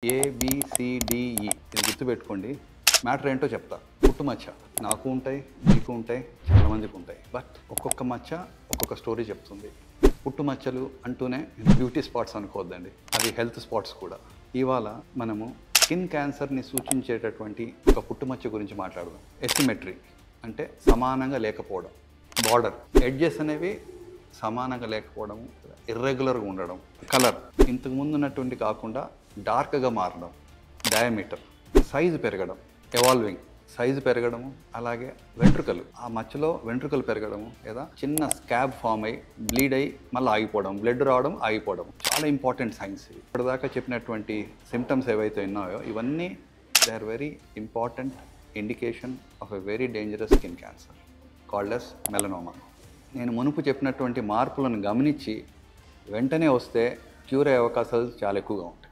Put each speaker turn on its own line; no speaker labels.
ABCDE ఇది గుర్తుపెట్టుకోండి. Matter ఏంటో చెప్తా. పుట్టుమచ్చ నాకు ఉంటాయి, మీకు ఉంటాయి, చాలామందికి ఉంటాయి. బట్ ఒక్కొక్క మచ్చ ఒక్కొక్క స్టోరీ చెప్తుంది. పుట్టుమచ్చలు అంటూనే బ్యూటీ స్పాట్స్ అనుకోవద్దండి, అవి హెల్త్ స్పాట్స్ కూడా. ఇవాళ మనము స్కిన్ క్యాన్సర్ని సూచించేటటువంటి ఒక పుట్టుమచ్చ గురించి మాట్లాడదాం. ఎసిమెట్రీ అంటే సమానంగా లేకపోవడం, బార్డర్ ఎడ్జెస్ అనేవి సమానంగా లేకపోవడం, ఇర్రెగ్యులర్గా ఉండడం, కలర్ ఇంతకు ముందు ఉన్నటువంటి కాకుండా డార్క్గా మారడం, డయామీటర్, సైజు పెరగడం, ఎవాల్వింగ్ సైజు పెరగడము, అలాగే వెంట్రుకలు ఆ మచ్చలో వెంట్రుకలు పెరగడము, లేదా చిన్న స్కాబ్ ఫామ్ అయ్యి బ్లీడ్ అయ్యి మళ్ళీ ఆగిపోవడం, బ్లడ్ రావడం ఆగిపోవడం, చాలా ఇంపార్టెంట్ సైన్స్. ఇప్పటిదాకా చెప్పినటువంటి సిమ్టమ్స్ ఏవైతే ఉన్నాయో ఇవన్నీ they are very important indication of a very dangerous skin cancer called as melanoma. నేను మునుపు చెప్పినటువంటి మార్పులను గమనించి వెంటనే వస్తే క్యూర్ అయ్యే అవకాశాలు చాలా ఎక్కువగా ఉంటాయి.